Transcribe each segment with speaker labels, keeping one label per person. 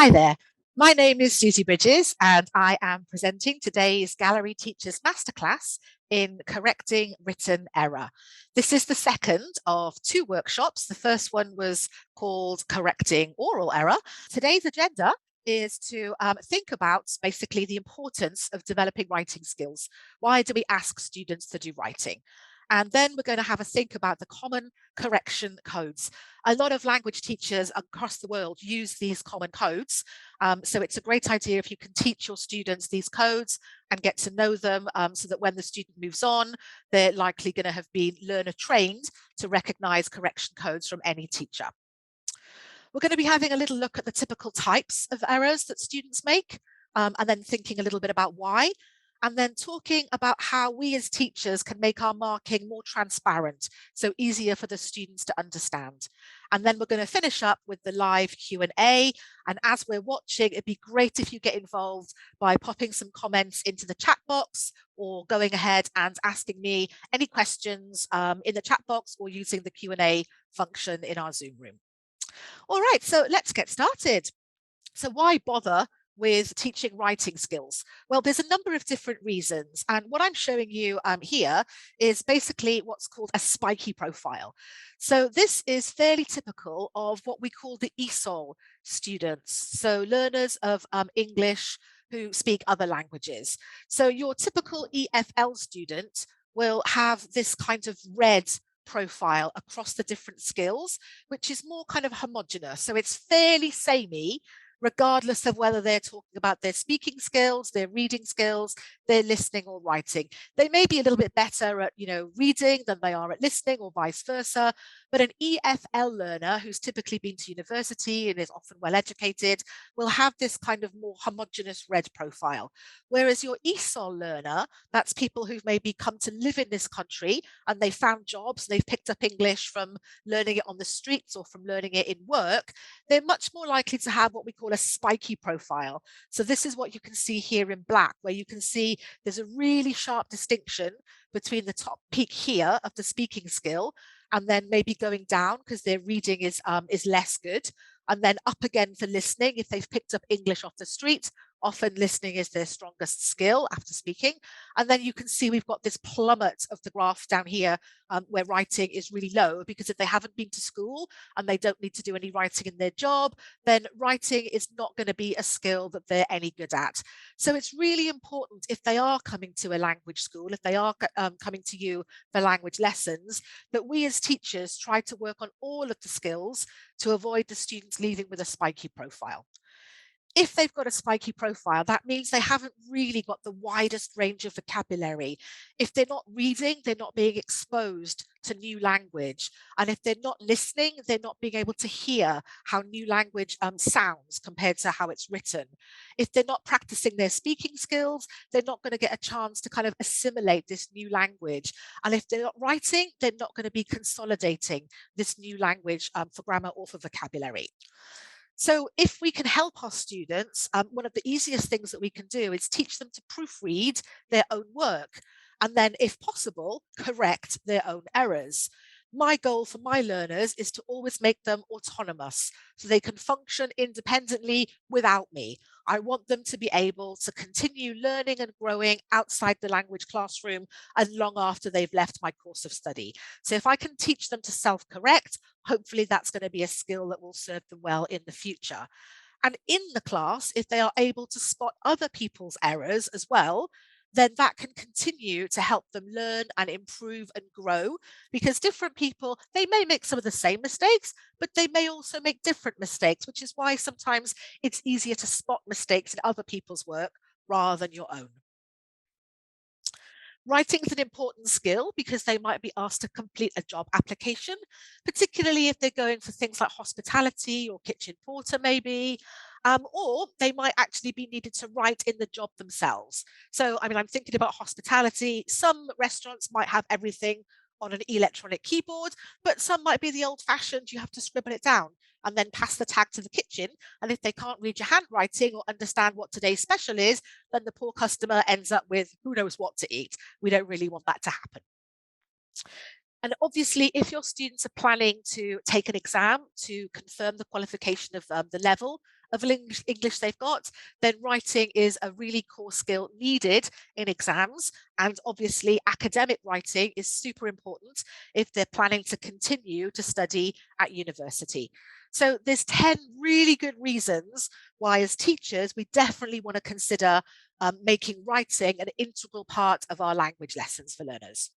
Speaker 1: Hi there. My name is Susie Bridges, and I am presenting today's Gallery Teachers Masterclass in correcting written error. This is the second of two workshops. The first one was called Correcting Oral Error. Today's agenda is to think about basically the importance of developing writing skills. Why do we ask students to do writing? And then we're going to have a think about the common correction codes. A lot of language teachers across the world use these common codes. So it's a great idea if you can teach your students these codes and get to know them so that when the student moves on, they're likely going to have been learner trained to recognize correction codes from any teacher. We're going to be having a little look at the typical types of errors that students make, and then thinking a little bit about why, and then talking about how we as teachers can make our marking more transparent, so easier for the students to understand. And then we're going to finish up with the live Q&A. And as we're watching, it'd be great if you get involved by popping some comments into the chat box or going ahead and asking me any questions in the chat box or using the Q&A function in our Zoom room. All right, so let's get started. So why bother with teaching writing skills? Well, there's a number of different reasons. And what I'm showing you here is basically what's called a spiky profile. So this is fairly typical of what we call the ESOL students. So learners of English who speak other languages. So your typical EFL student will have this kind of red profile across the different skills, which is more kind of homogenous. So it's fairly samey, regardless of whether they're talking about their speaking skills, their reading skills, their listening or writing. They may be a little bit better at, reading than they are at listening or vice versa. But an EFL learner who's typically been to university and is often well educated will have this kind of more homogenous red profile. Whereas your ESOL learner, that's people who've maybe come to live in this country and they found jobs, they've picked up English from learning it on the streets or from learning it in work, they're much more likely to have what we call a spiky profile. So this is what you can see here in black, where you can see there's a really sharp distinction between the top peak here of the speaking skill and then maybe going down because their reading is less good, and then up again for listening if they've picked up English off the street. Often listening is their strongest skill after speaking. And then you can see we've got this plummet of the graph down here where writing is really low, because if they haven't been to school and they don't need to do any writing in their job, then writing is not going to be a skill that they're any good at. So it's really important, if they are coming to a language school, if they are coming to you for language lessons, that we as teachers try to work on all of the skills to avoid the students leaving with a spiky profile. If they've got a spiky profile, that means they haven't really got the widest range of vocabulary. If they're not reading, they're not being exposed to new language. And if they're not listening, they're not being able to hear how new language sounds compared to how it's written. If they're not practicing their speaking skills, they're not going to get a chance to kind of assimilate this new language. And if they're not writing, they're not going to be consolidating this new language for grammar or for vocabulary. So if we can help our students, one of the easiest things that we can do is teach them to proofread their own work, and then, if possible, correct their own errors. My goal for my learners is to always make them autonomous so they can function independently without me. I want them to be able to continue learning and growing outside the language classroom and long after they've left my course of study. So if I can teach them to self-correct, hopefully that's going to be a skill that will serve them well in the future. And in the class, if they are able to spot other people's errors as well, then that can continue to help them learn and improve and grow, because different people, they may make some of the same mistakes, but they may also make different mistakes, which is why sometimes it's easier to spot mistakes in other people's work rather than your own. Writing is an important skill because they might be asked to complete a job application, particularly if they're going for things like hospitality or kitchen porter maybe, or they might actually be needed to write in the job themselves. So, I'm thinking about hospitality. Some restaurants might have everything on an electronic keyboard, but some might be the old-fashioned, you have to scribble it down and then pass the tag to the kitchen. And if they can't read your handwriting or understand what today's special is, then the poor customer ends up with who knows what to eat. We don't really want that to happen. And obviously, if your students are planning to take an exam to confirm the qualification of the level of English they've got, then writing is a really core skill needed in exams. And obviously, academic writing is super important if they're planning to continue to study at university. So there's 10 really good reasons why, as teachers, we definitely want to consider making writing an integral part of our language lessons for learners.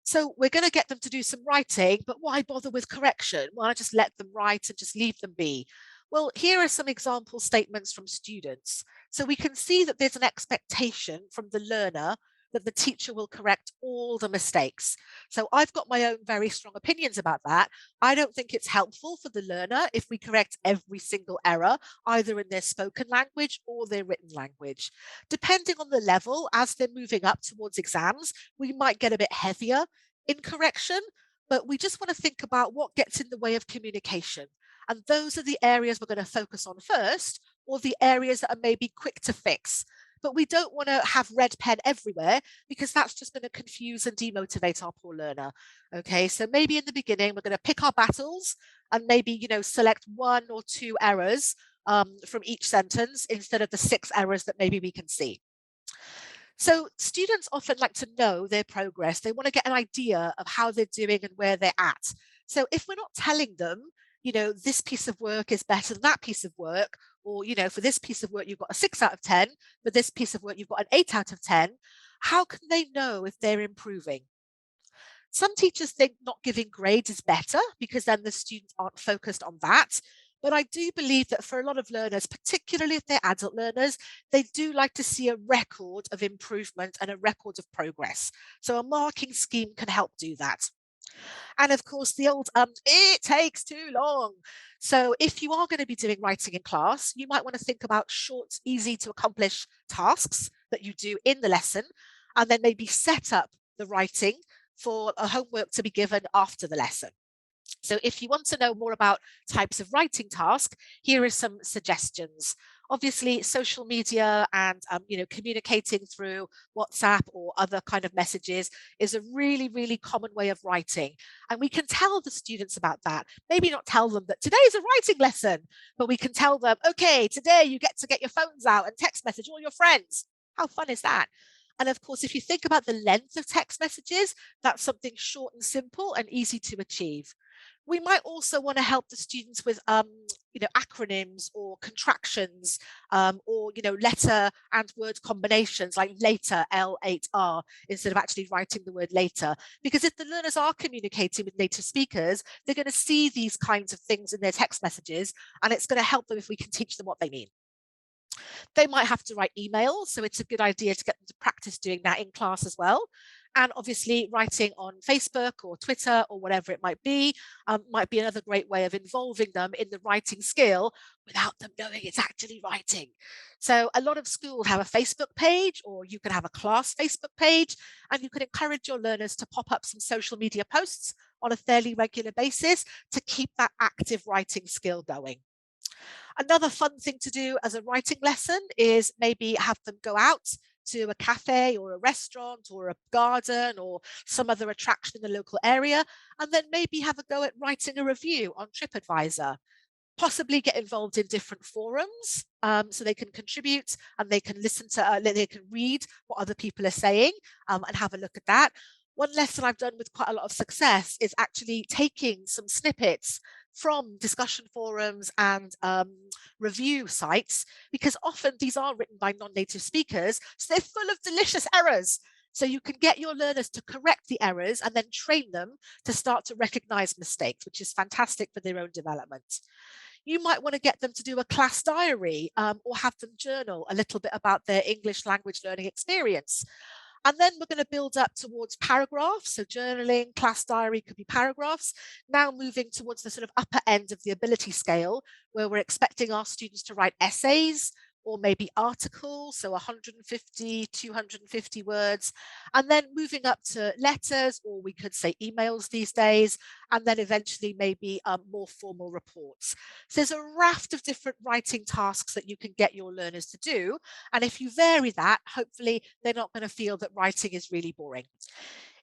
Speaker 1: So we're going to get them to do some writing, but why bother with correction? Why not just let them write and just leave them be? Well, here are some example statements from students. So we can see that there's an expectation from the learner that the teacher will correct all the mistakes. So I've got my own very strong opinions about that. I don't think it's helpful for the learner if we correct every single error, either in their spoken language or their written language. Depending on the level, as they're moving up towards exams, we might get a bit heavier in correction, but we just want to think about what gets in the way of communication. And those are the areas we're going to focus on first, or the areas that are maybe quick to fix. But we don't want to have red pen everywhere, because that's just going to confuse and demotivate our poor learner. Okay, so maybe in the beginning, we're going to pick our battles and maybe, select 1 or 2 errors from each sentence instead of the 6 errors that maybe we can see. So students often like to know their progress. They want to get an idea of how they're doing and where they're at. So if we're not telling them, this piece of work is better than that piece of work, or, for this piece of work, you've got a 6 out of 10, for this piece of work, you've got an 8 out of 10, how can they know if they're improving? Some teachers think not giving grades is better because then the students aren't focused on that. But I do believe that for a lot of learners, particularly if they're adult learners, they do like to see a record of improvement and a record of progress. So a marking scheme can help do that. And of course, the old, it takes too long. So if you are going to be doing writing in class, you might want to think about short, easy to accomplish tasks that you do in the lesson, and then maybe set up the writing for a homework to be given after the lesson. So if you want to know more about types of writing tasks, here are some suggestions. Obviously, social media and communicating through WhatsApp or other kind of messages is a really, really common way of writing. And we can tell the students about that. Maybe not tell them that today is a writing lesson, but we can tell them, okay, today you get to get your phones out and text message all your friends. How fun is that? And of course, if you think about the length of text messages, that's something short and simple and easy to achieve. We might also want to help the students with acronyms or contractions, or letter and word combinations like later, L8R, instead of actually writing the word later. Because if the learners are communicating with native speakers, they're going to see these kinds of things in their text messages, and it's going to help them if we can teach them what they mean. They might have to write emails, so it's a good idea to get them to practice doing that in class as well. And obviously writing on Facebook or Twitter or whatever it might be another great way of involving them in the writing skill without them knowing it's actually writing. So a lot of schools have a Facebook page, or you can have a class Facebook page, and you can encourage your learners to pop up some social media posts on a fairly regular basis to keep that active writing skill going. Another fun thing to do as a writing lesson is maybe have them go out to a cafe or a restaurant or a garden or some other attraction in the local area, and then maybe have a go at writing a review on TripAdvisor. Possibly get involved in different forums, so they can contribute and they can listen to, they can read what other people are saying, and have a look at that. One lesson I've done with quite a lot of success is actually taking some snippets from discussion forums and review sites, because often these are written by non-native speakers, so they're full of delicious errors. So you can get your learners to correct the errors and then train them to start to recognize mistakes, which is fantastic for their own development. You might want to get them to do a class diary, or have them journal a little bit about their English language learning experience. And then we're going to build up towards paragraphs. So journaling, class diary could be paragraphs. Now moving towards the sort of upper end of the ability scale, where we're expecting our students to write essays or maybe articles, so 150, 250 words, and then moving up to letters, or we could say emails these days, and then eventually maybe more formal reports. So there's a raft of different writing tasks that you can get your learners to do. And if you vary that, hopefully they're not going to feel that writing is really boring.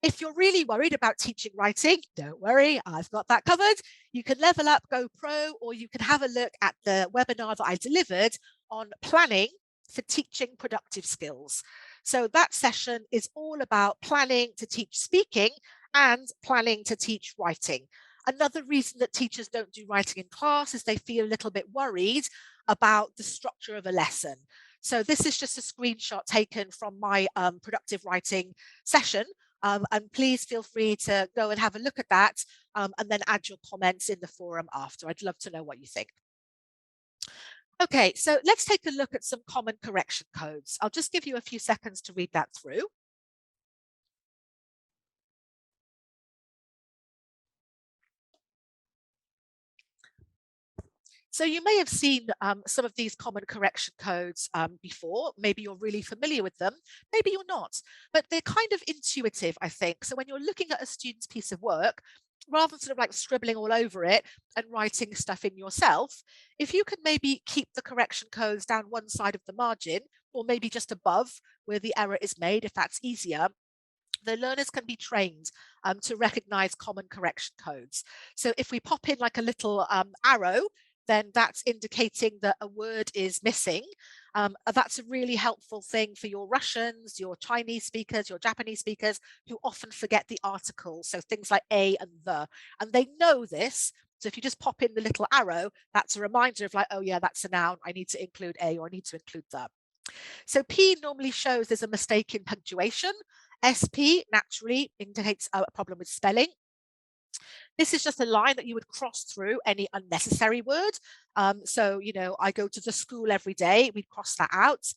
Speaker 1: If you're really worried about teaching writing, don't worry, I've got that covered. You can level up, go pro, or you can have a look at the webinar that I delivered on planning for teaching productive skills. So that session is all about planning to teach speaking and planning to teach writing. Another reason that teachers don't do writing in class is they feel a little bit worried about the structure of a lesson. So this is just a screenshot taken from my productive writing session. And please feel free to go and have a look at that and then add your comments in the forum after. I'd love to know what you think. Okay, so let's take a look at some common correction codes. I'll just give you a few seconds to read that through. So you may have seen some of these common correction codes before. Maybe you're really familiar with them, maybe you're not, but they're kind of intuitive, I think. So when you're looking at a student's piece of work, rather than sort of like scribbling all over it and writing stuff in yourself, if you could maybe keep the correction codes down one side of the margin, or maybe just above where the error is made, if that's easier, the learners can be trained to recognize common correction codes. So if we pop in like a little arrow, then that's indicating that a word is missing. That's a really helpful thing for your Russians, your Chinese speakers, your Japanese speakers, who often forget the articles. So things like a and the, and they know this. So if you just pop in the little arrow, that's a reminder of like, oh yeah, that's a noun. I need to include a, or I need to include the. So P normally shows there's a mistake in punctuation. SP naturally indicates a problem with spelling. This is just a line that you would cross through any unnecessary word. So, you know, I go to the school every day, we'd cross that out.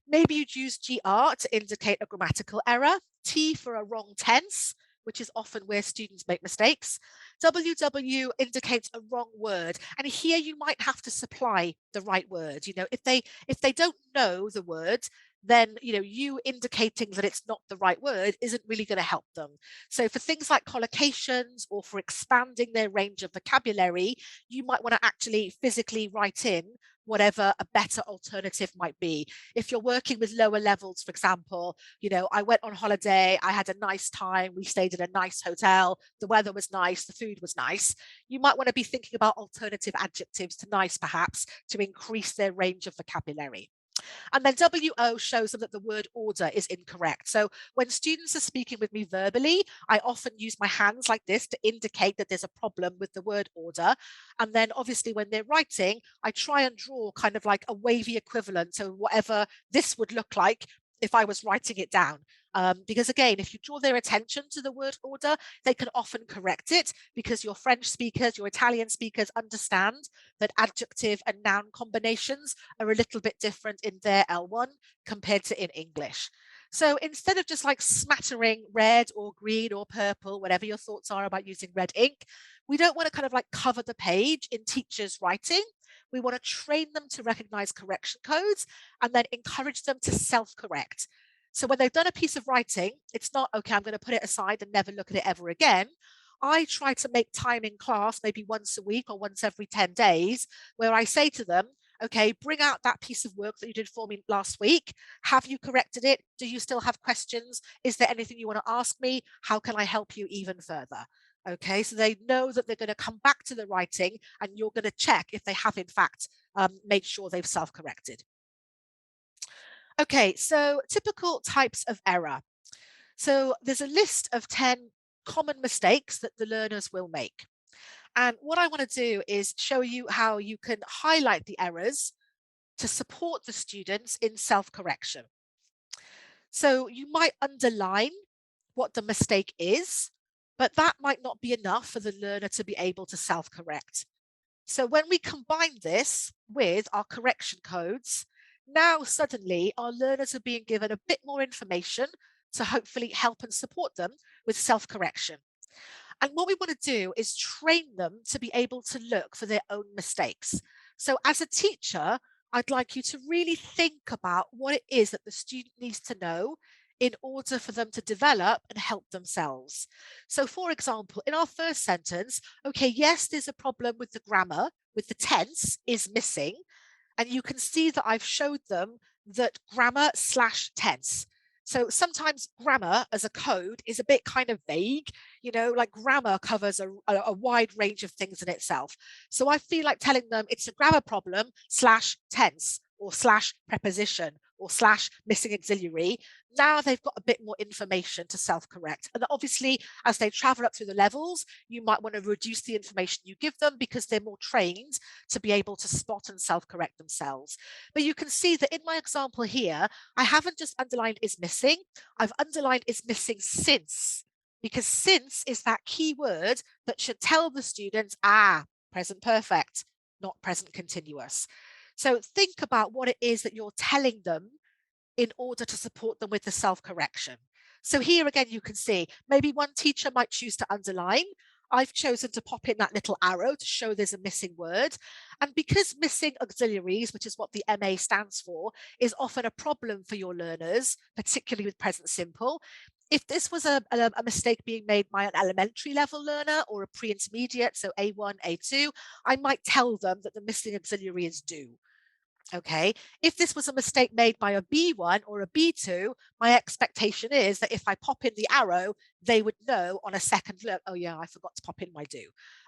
Speaker 1: Maybe you'd use GR to indicate a grammatical error, T for a wrong tense, which is often where students make mistakes. WW indicates a wrong word. And here you might have to supply the right word. You know, if they don't know the word, then you indicating that it's not the right word isn't really going to help them. So for things like collocations or for expanding their range of vocabulary, you might want to actually physically write in whatever a better alternative might be. If you're working with lower levels, for example, I went on holiday, I had a nice time, we stayed in a nice hotel, the weather was nice, the food was nice. You might want to be thinking about alternative adjectives to nice, perhaps, to increase their range of vocabulary. And then WO shows them that the word order is incorrect. So when students are speaking with me verbally, I often use my hands like this to indicate that there's a problem with the word order. And then obviously when they're writing, I try and draw kind of like a wavy equivalent. So whatever this would look like if I was writing it down. Because again, if you draw their attention to the word order, they can often correct it because your French speakers, your Italian speakers understand that adjective and noun combinations are a little bit different in their L1 compared to in English. So instead of just like smattering red or green or purple, whatever your thoughts are about using red ink, we don't want to kind of like cover the page in teachers' writing. We want to train them to recognize correction codes and then encourage them to self-correct. So when they've done a piece of writing, it's not, okay, I'm going to put it aside and never look at it ever again. I try to make time in class, maybe once a week or once every 10 days, where I say to them, okay, bring out that piece of work that you did for me last week. Have you corrected it? Do you still have questions? Is there anything you want to ask me? How can I help you even further? Okay, so they know that they're going to come back to the writing and you're going to check if they have in fact made sure they've self-corrected. Okay, so typical types of error. So there's a list of 10 common mistakes that the learners will make. And what I want to do is show you how you can highlight the errors to support the students in self-correction. So you might underline what the mistake is, but that might not be enough for the learner to be able to self-correct. So when we combine this with our correction codes, now suddenly our learners are being given a bit more information to hopefully help and support them with self-correction. And what we want to do is train them to be able to look for their own mistakes. So as a teacher, I'd like you to really think about what it is that the student needs to know in order for them to develop and help themselves. So for example, in our first sentence, okay, yes, there's a problem with the grammar, with the tense is missing. And you can see that I've showed them that grammar/tense. So sometimes grammar as a code is a bit kind of vague, you know, like grammar covers a wide range of things in itself. So I feel like telling them it's a grammar problem slash tense or slash preposition or slash missing auxiliary. Now they've got a bit more information to self-correct. And obviously, as they travel up through the levels, you might want to reduce the information you give them because they're more trained to be able to spot and self-correct themselves. But you can see that in my example here, I haven't just underlined is missing, I've underlined is missing since, because since is that key word that should tell the students, present perfect, not present continuous. So think about what it is that you're telling them in order to support them with the self-correction. So here again, you can see maybe one teacher might choose to underline. I've chosen to pop in that little arrow to show there's a missing word. And because missing auxiliaries, which is what the MA stands for, is often a problem for your learners, particularly with present simple, if this was a mistake being made by an elementary level learner or a pre-intermediate, so A1, A2, I might tell them that the missing auxiliary is do. Okay, if this was a mistake made by a B1 or a B2, my expectation is that if I pop in the arrow, they would know on a second look, oh yeah, I forgot to pop in my do.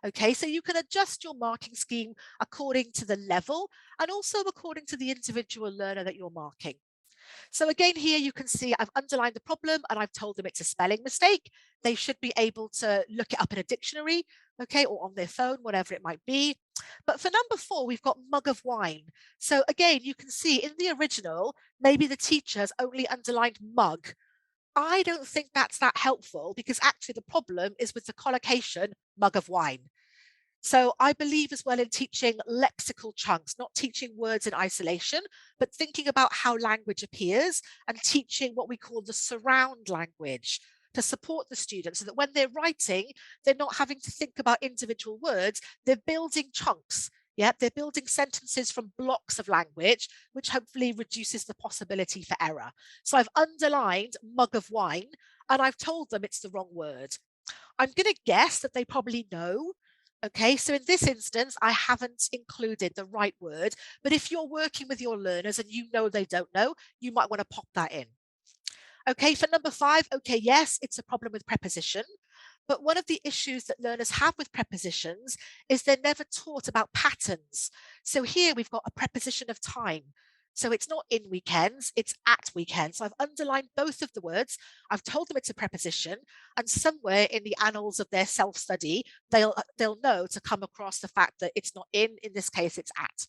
Speaker 1: Okay, so you can adjust your marking scheme according to the level and also according to the individual learner that you're marking. So again, here you can see I've underlined the problem and I've told them it's a spelling mistake. They should be able to look it up in a dictionary, okay, or on their phone, whatever it might be. But for number 4, we've got mug of wine. So again, you can see in the original, maybe the teachers only underlined mug. I don't think that's that helpful because actually the problem is with the collocation mug of wine. So I believe as well in teaching lexical chunks, not teaching words in isolation, but thinking about how language appears and teaching what we call the surround language to support the students so that when they're writing, they're not having to think about individual words, they're building chunks. Yeah, they're building sentences from blocks of language, which hopefully reduces the possibility for error. So I've underlined mug of wine and I've told them it's the wrong word. I'm going to guess that they probably know. Okay, so in this instance, I haven't included the right word, but if you're working with your learners and you know they don't know, you might want to pop that in. Okay, for number 5, okay, yes, it's a problem with preposition. But one of the issues that learners have with prepositions is they're never taught about patterns. So here we've got a preposition of time. So it's not in weekends, it's at weekends. So I've underlined both of the words. I've told them it's a preposition, and somewhere in the annals of their self-study, they'll know to come across the fact that it's not in this case, it's at.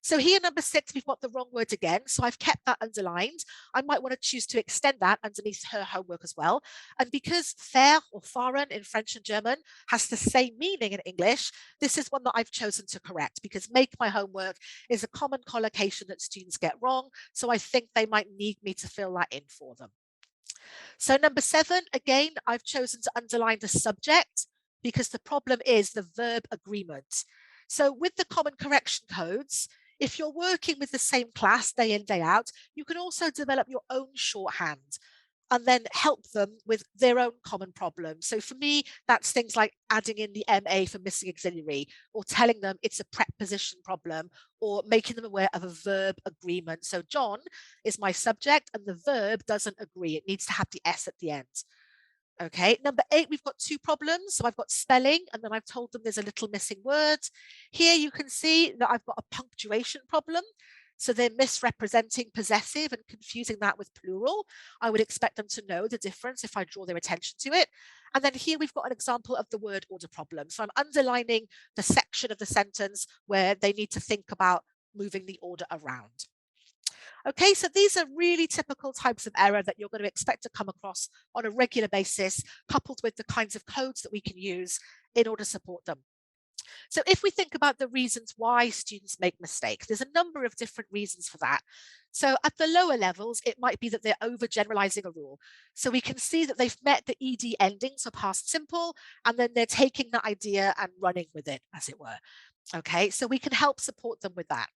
Speaker 1: So here, number 6, we've got the wrong word again. So I've kept that underlined. I might want to choose to extend that underneath her homework as well. And because fair or fahren in French and German has the same meaning in English, this is one that I've chosen to correct because make my homework is a common collocation that students get wrong. So I think they might need me to fill that in for them. So number 7, again, I've chosen to underline the subject because the problem is the verb agreement. So with the common correction codes, if you're working with the same class day in, day out, you can also develop your own shorthand and then help them with their own common problems. So for me, that's things like adding in the MA for missing auxiliary or telling them it's a preposition problem or making them aware of a verb agreement. So John is my subject and the verb doesn't agree. It needs to have the S at the end. Okay, number 8, we've got 2 problems. So I've got spelling, and then I've told them there's a little missing word. Here you can see that I've got a punctuation problem. So they're misrepresenting possessive and confusing that with plural. I would expect them to know the difference if I draw their attention to it. And then here we've got an example of the word order problem. So I'm underlining the section of the sentence where they need to think about moving the order around. Okay, so these are really typical types of error that you're going to expect to come across on a regular basis, coupled with the kinds of codes that we can use in order to support them. So if we think about the reasons why students make mistakes, there's a number of different reasons for that. So at the lower levels, it might be that they're overgeneralizing a rule. So we can see that they've met the ED ending, so past simple, and then they're taking that idea and running with it, as it were. Okay, so we can help support them with that.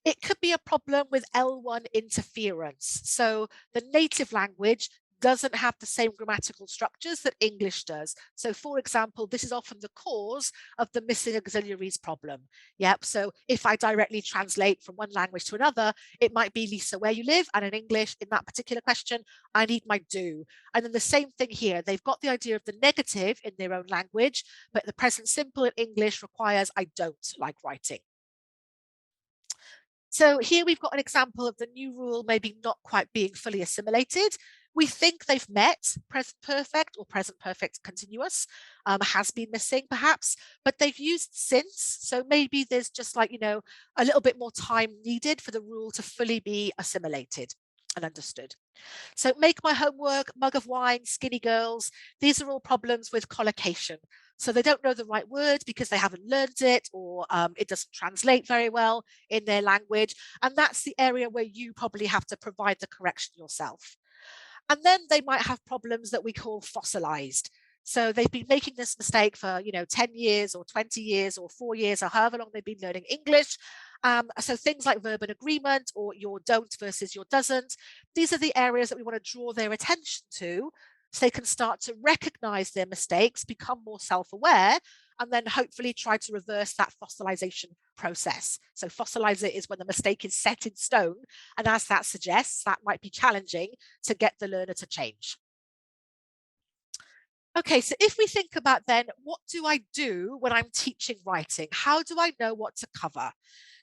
Speaker 1: It could be a problem with L1 interference. So the native language doesn't have the same grammatical structures that English does. So for example, this is often the cause of the missing auxiliaries problem. Yep. So if I directly translate from one language to another, it might be Lisa, where you live, and in English, in that particular question, I need my do. And then the same thing here. They've got the idea of the negative in their own language, but the present simple in English requires I don't like writing. So here we've got an example of the new rule maybe not quite being fully assimilated. We think they've met present perfect or present perfect continuous, has been missing perhaps, but they've used since. So maybe there's just like, a little bit more time needed for the rule to fully be assimilated and understood. So make my homework, mug of wine, skinny girls. These are all problems with collocation. So they don't know the right word because they haven't learned it, or it doesn't translate very well in their language. And that's the area where you probably have to provide the correction yourself. And then they might have problems that we call fossilized. So they've been making this mistake for 10 years or 20 years or 4 years or however long they've been learning English. So things like verb and agreement, or your don't versus your doesn't, these are the areas that we want to draw their attention to, so they can start to recognize their mistakes, become more self-aware, and then hopefully try to reverse that fossilization process. So fossilize it is when the mistake is set in stone. And as that suggests, that might be challenging to get the learner to change. Okay, so if we think about then, what do I do when I'm teaching writing? How do I know what to cover?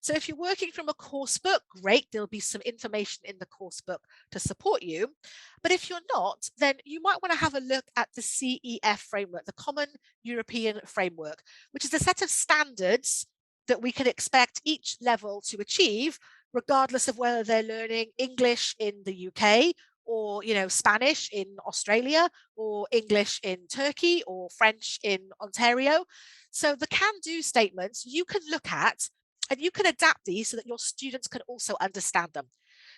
Speaker 1: So if you're working from a course book, great, there'll be some information in the course book to support you. But if you're not, then you might want to have a look at the CEF framework, the Common European Framework, which is a set of standards that we can expect each level to achieve, regardless of whether they're learning English in the UK, or Spanish in Australia, or English in Turkey, or French in Ontario. So the can-do statements you can look at, and you can adapt these so that your students can also understand them.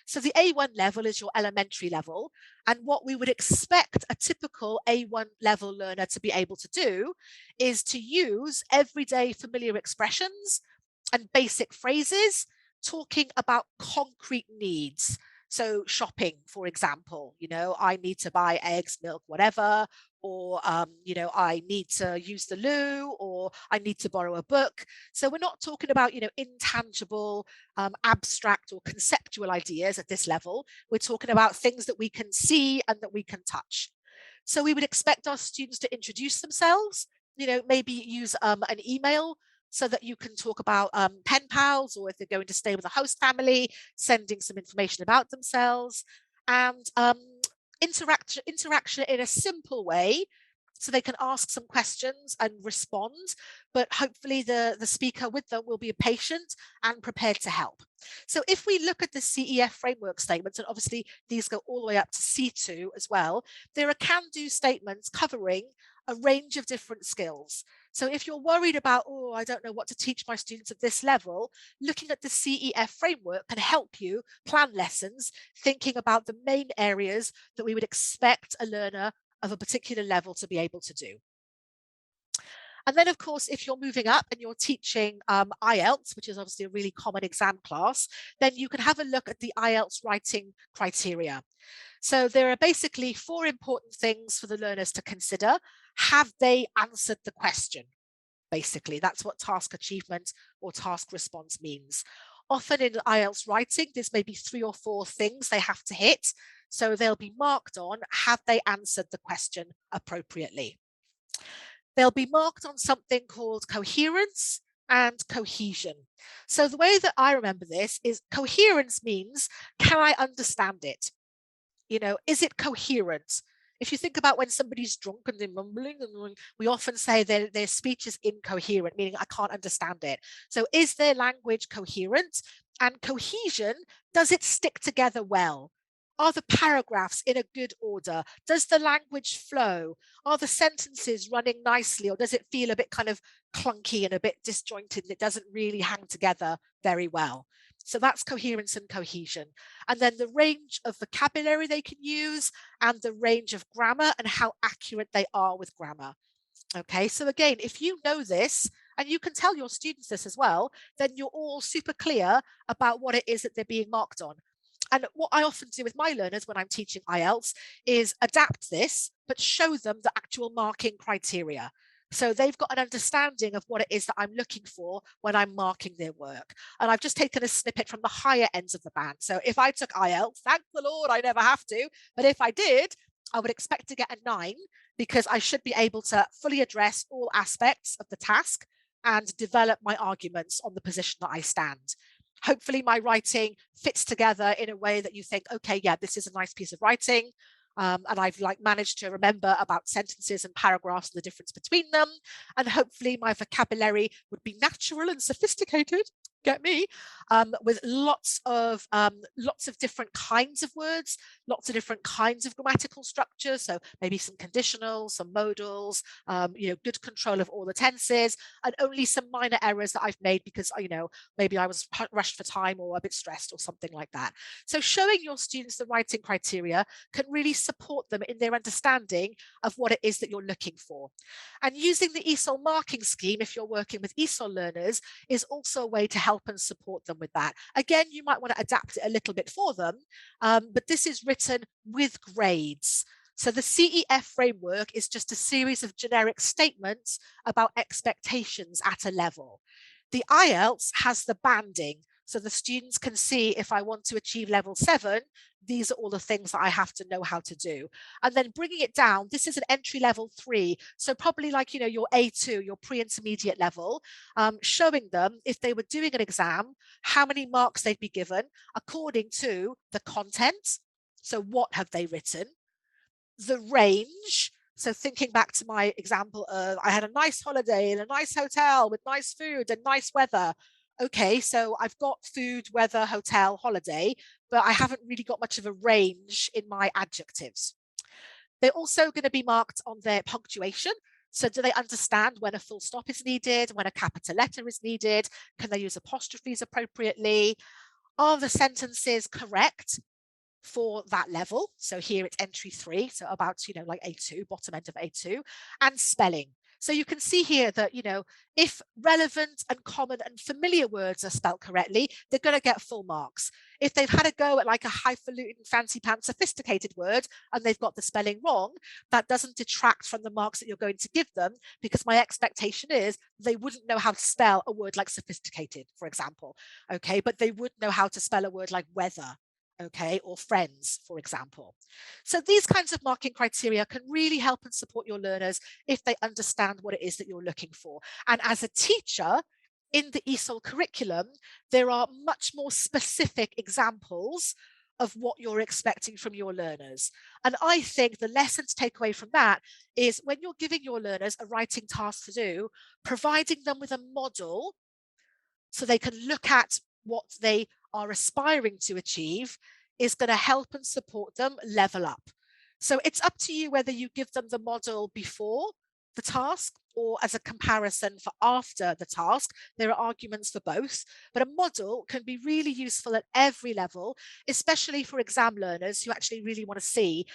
Speaker 1: So the A1 level is your elementary level, and what we would expect a typical A1 level learner to be able to do is to use everyday familiar expressions and basic phrases talking about concrete needs. So shopping, for example, I need to buy eggs, milk, whatever, or, I need to use the loo, or I need to borrow a book. So we're not talking about, intangible, abstract or conceptual ideas at this level. We're talking about things that we can see and that we can touch. So we would expect our students to introduce themselves, maybe use an email so that you can talk about pen pals, or if they're going to stay with a host family, sending some information about themselves, and interaction in a simple way, so they can ask some questions and respond, but hopefully the speaker with them will be patient and prepared to help. So if we look at the CEF framework statements, and obviously these go all the way up to C2 as well, there are can-do statements covering a range of different skills. So if you're worried about, oh, I don't know what to teach my students at this level, looking at the CEF framework can help you plan lessons, thinking about the main areas that we would expect a learner of a particular level to be able to do. And then, of course, if you're moving up and you're teaching IELTS, which is obviously a really common exam class, then you can have a look at the IELTS writing criteria. So there are basically 4 important things for the learners to consider. Have they answered the question? Basically, that's what task achievement or task response means. Often in IELTS writing, there's maybe 3 or 4 things they have to hit. So they'll be marked on, have they answered the question appropriately? They'll be marked on something called coherence and cohesion. So the way that I remember this is coherence means, can I understand it? Is it coherent? If you think about when somebody's drunk and they're mumbling, and we often say their speech is incoherent, meaning I can't understand it. So is their language coherent? And cohesion, does it stick together well? Are the paragraphs in a good order? Does the language flow? Are the sentences running nicely, or does it feel a bit kind of clunky and a bit disjointed and it doesn't really hang together very well? So that's coherence and cohesion. And then the range of vocabulary they can use, and the range of grammar and how accurate they are with grammar. Okay, so again, if you know this, and you can tell your students this as well, then you're all super clear about what it is that they're being marked on. And what I often do with my learners when I'm teaching IELTS is adapt this, but show them the actual marking criteria. So they've got an understanding of what it is that I'm looking for when I'm marking their work. And I've just taken a snippet from the higher ends of the band. So if I took IELTS, thank the Lord I never have to, but if I did, I would expect to get a 9 because I should be able to fully address all aspects of the task and develop my arguments on the position that I stand. Hopefully my writing fits together in a way that you think, okay, yeah, this is a nice piece of writing. And I've managed to remember about sentences and paragraphs and the difference between them. And hopefully my vocabulary would be natural and sophisticated, get me, with lots of different kinds of words, lots of different kinds of grammatical structures. So maybe some conditionals, some modals, good control of all the tenses, and only some minor errors that I've made because, maybe I was rushed for time or a bit stressed or something like that. So showing your students the writing criteria can really support them in their understanding of what it is that you're looking for. And using the ESOL marking scheme, if you're working with ESOL learners, is also a way to help and support them with that. Again, you might want to adapt it a little bit for them, but this is written with grades. So the CEF framework is just a series of generic statements about expectations at a level. The IELTS has the banding, so the students can see if I want to achieve level 7, these are all the things that I have to know how to do. And then bringing it down, this is an entry level 3. So probably like, your A2, your pre-intermediate level, showing them if they were doing an exam, how many marks they'd be given according to the content. So what have they written? The range. So thinking back to my example of I had a nice holiday in a nice hotel with nice food and nice weather. Okay, so I've got food, weather, hotel, holiday, but I haven't really got much of a range in my adjectives. They're also going to be marked on their punctuation. So do they understand when a full stop is needed, when a capital letter is needed? Can they use apostrophes appropriately? Are the sentences correct for that level? So here it's entry 3, so about, like A2, bottom end of A2, and spelling. So you can see here that, if relevant and common and familiar words are spelled correctly, they're going to get full marks. If they've had a go at like a highfalutin, fancy pants, sophisticated word, and they've got the spelling wrong, that doesn't detract from the marks that you're going to give them, because my expectation is they wouldn't know how to spell a word like sophisticated, for example. Okay, but they would know how to spell a word like weather, okay, or friends, for example. So these kinds of marking criteria can really help and support your learners if they understand what it is that you're looking for. And as a teacher, in the ESOL curriculum, there are much more specific examples of what you're expecting from your learners. And I think the lesson to take away from that is when you're giving your learners a writing task to do, providing them with a model so they can look at what they are aspiring to achieve is going to help and support them level up. So it's up to you whether you give them the model before the task or as a comparison for after the task. There are arguments for both, but a model can be really useful at every level, especially for exam learners who actually really want to see,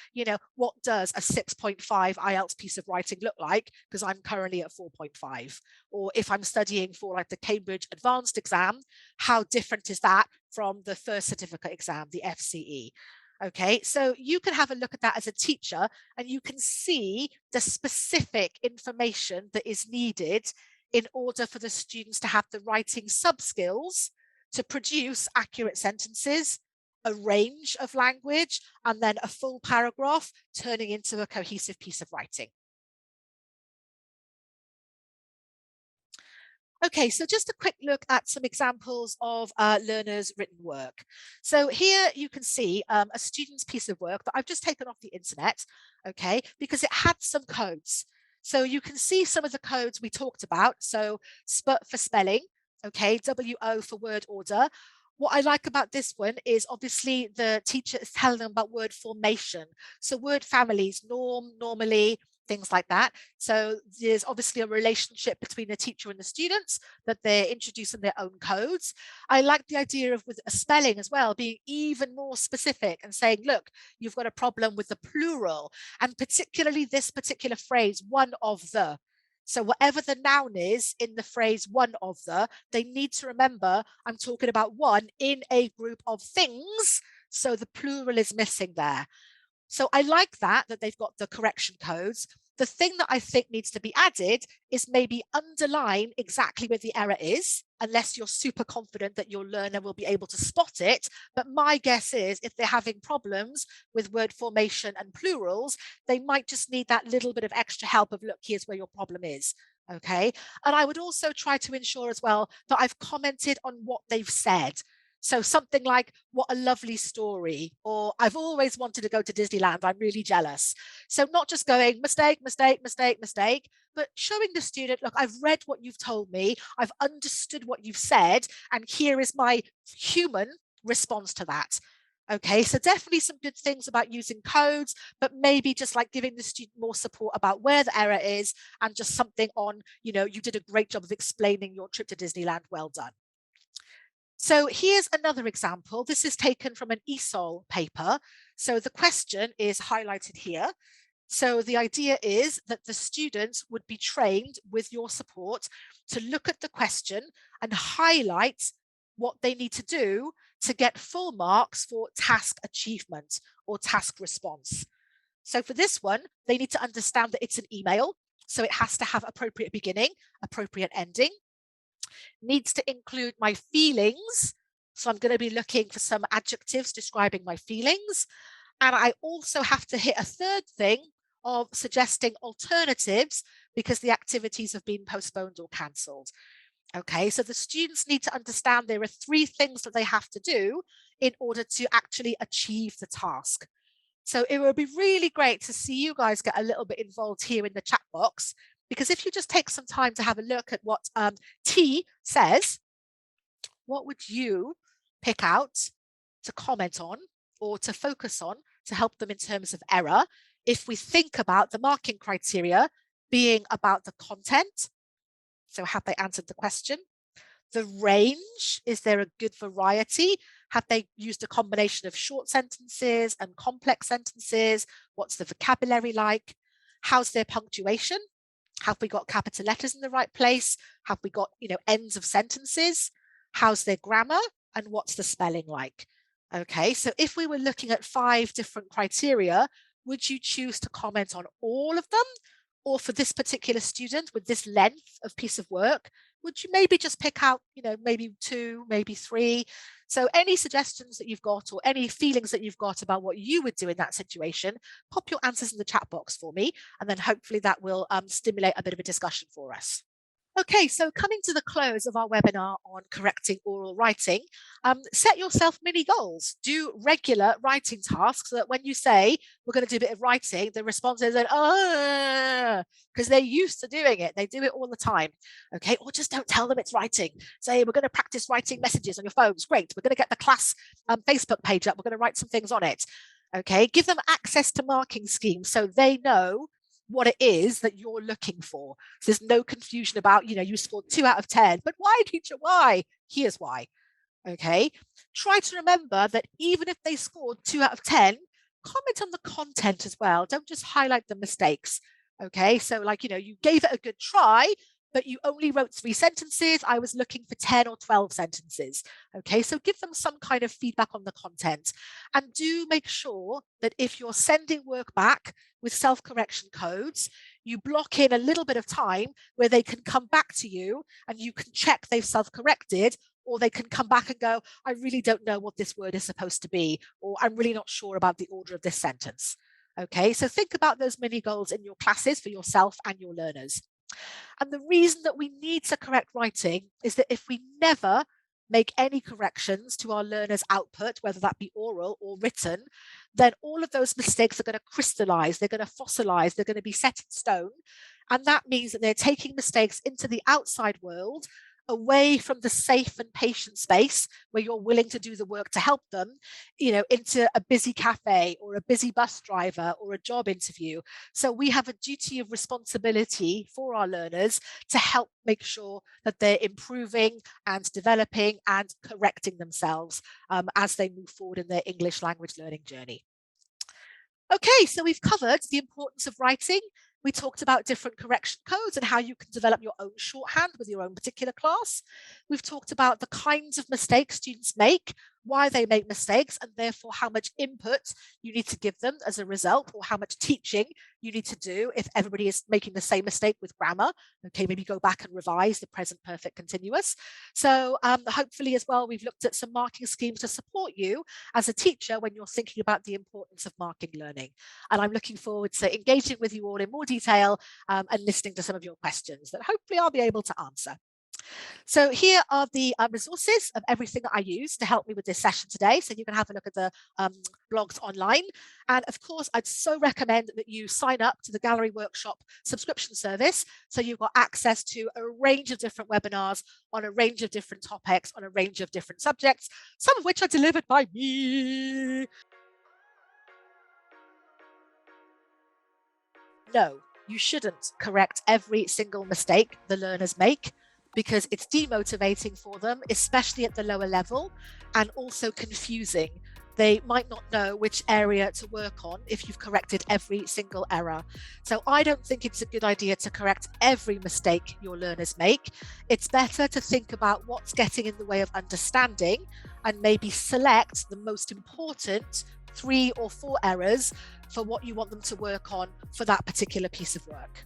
Speaker 1: what does a 6.5 IELTS piece of writing look like, because I'm currently at 4.5. Or if I'm studying for like the Cambridge Advanced exam, how different is that from the first certificate exam, the FCE? Okay, so you can have a look at that as a teacher and you can see the specific information that is needed in order for the students to have the writing sub-skills to produce accurate sentences, a range of language, and then a full paragraph turning into a cohesive piece of writing. Okay, so just a quick look at some examples of learners' written work. So here you can see a student's piece of work that I've just taken off the internet, okay, because it had some codes. So you can see some of the codes we talked about. So SPUT for spelling, okay, WO for word order. What I like about this one is obviously the teacher is telling them about word formation. So word families, norm, normally, things like that. So there's obviously a relationship between the teacher and the students that they're introducing their own codes. I like the idea of with a spelling as well, being even more specific and saying, look, you've got a problem with the plural, and particularly this particular phrase, one of the. So whatever the noun is in the phrase one of the, they need to remember I'm talking about one in a group of things. So the plural is missing there. So I like that they've got the correction codes. The thing that I think needs to be added is maybe underline exactly where the error is, unless you're super confident that your learner will be able to spot it. But my guess is if they're having problems with word formation and plurals, they might just need that little bit of extra help of, look, here's where your problem is. Okay. And I would also try to ensure as well that I've commented on what they've said. So something like, what a lovely story, or I've always wanted to go to Disneyland, I'm really jealous. So not just going mistake, mistake, mistake, mistake, but showing the student, look, I've read what you've told me, I've understood what you've said, and here is my human response to that. Okay, so definitely some good things about using codes, but maybe just like giving the student more support about where the error is, and just something on, you did a great job of explaining your trip to Disneyland, well done. So here's another example. This is taken from an ESOL paper. So the question is highlighted here. So the idea is that the students would be trained with your support to look at the question and highlight what they need to do to get full marks for task achievement or task response. So for this one, they need to understand that it's an email. So it has to have appropriate beginning, appropriate ending. Needs to include my feelings. So I'm going to be looking for some adjectives describing my feelings. And I also have to hit a third thing of suggesting alternatives because the activities have been postponed or cancelled. Okay, so the students need to understand there are 3 things that they have to do in order to actually achieve the task. So it would be really great to see you guys get a little bit involved here in the chat box, because if you just take some time to have a look at what T says, what would you pick out to comment on or to focus on to help them in terms of error if we think about the marking criteria being about the content? So have they answered the question? The range, is there a good variety? Have they used a combination of short sentences and complex sentences? What's the vocabulary like? How's their punctuation? Have we got capital letters in the right place? Have we got, ends of sentences? How's their grammar? And what's the spelling like? Okay, so if we were looking at 5 different criteria, would you choose to comment on all of them? Or for this particular student with this length of piece of work, would you maybe just pick out, maybe 2, maybe 3? So any suggestions that you've got or any feelings that you've got about what you would do in that situation, pop your answers in the chat box for me, and then hopefully that will stimulate a bit of a discussion for us. Okay, so coming to the close of our webinar on correcting oral writing, set yourself mini goals. Do regular writing tasks so that when you say, we're going to do a bit of writing, the response is, because they're used to doing it. They do it all the time. Okay, or just don't tell them it's writing. Say, we're going to practice writing messages on your phones. Great, we're going to get the class Facebook page up. We're going to write some things on it. Okay, give them access to marking schemes so they know what it is that you're looking for. So there's no confusion about, you scored 2 out of 10, but why, teacher, why? Here's why. Okay, try to remember that even if they scored 2 out of 10, comment on the content as well. Don't just highlight the mistakes. Okay, so like, you gave it a good try, but you only wrote 3 sentences. I was looking for 10 or 12 sentences. Okay, so give them some kind of feedback on the content. And do make sure that if you're sending work back with self-correction codes, you block in a little bit of time where they can come back to you and you can check they've self-corrected, or they can come back and go, I really don't know what this word is supposed to be, or I'm really not sure about the order of this sentence. Okay, so think about those mini goals in your classes for yourself and your learners. And the reason that we need to correct writing is that if we never make any corrections to our learners' output, whether that be oral or written, then all of those mistakes are going to crystallize, they're going to fossilize, they're going to be set in stone. And that means that they're taking mistakes into the outside world, away from the safe and patient space where you're willing to do the work to help them, into a busy cafe or a busy bus driver or a job interview. So we have a duty of responsibility for our learners to help make sure that they're improving and developing and correcting themselves as they move forward in their English language learning journey. Okay, so we've covered the importance of writing. We talked about different correction codes and how you can develop your own shorthand with your own particular class. We've talked about the kinds of mistakes students make why they make mistakes, and therefore how much input you need to give them as a result, or how much teaching you need to do if everybody is making the same mistake with grammar. Okay, maybe go back and revise the present perfect continuous. So hopefully as well, we've looked at some marking schemes to support you as a teacher when you're thinking about the importance of marking learning. And I'm looking forward to engaging with you all in more detail and listening to some of your questions that hopefully I'll be able to answer. So here are the resources of everything that I use to help me with this session today. So you can have a look at the blogs online. And of course, I'd so recommend that you sign up to the Gallery Workshop subscription service. So you've got access to a range of different webinars on a range of different topics, on a range of different subjects, some of which are delivered by me. No, you shouldn't correct every single mistake the learners make, because it's demotivating for them, especially at the lower level, and also confusing. They might not know which area to work on if you've corrected every single error. So I don't think it's a good idea to correct every mistake your learners make. It's better to think about what's getting in the way of understanding and maybe select the most important 3 or 4 errors for what you want them to work on for that particular piece of work.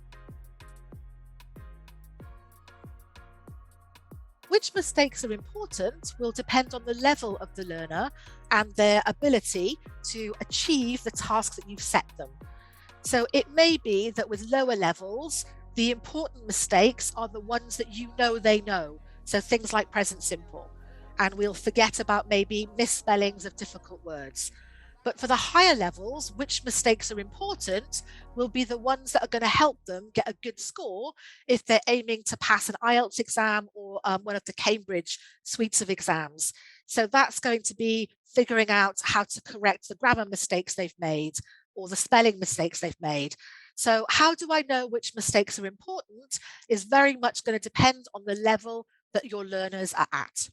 Speaker 1: Which mistakes are important will depend on the level of the learner and their ability to achieve the tasks that you've set them. So it may be that with lower levels, the important mistakes are the ones that you know they know. So things like present simple, and we'll forget about maybe misspellings of difficult words. But for the higher levels, which mistakes are important will be the ones that are going to help them get a good score if they're aiming to pass an IELTS exam or one of the Cambridge suites of exams. So that's going to be figuring out how to correct the grammar mistakes they've made or the spelling mistakes they've made. So how do I know which mistakes are important is very much going to depend on the level that your learners are at.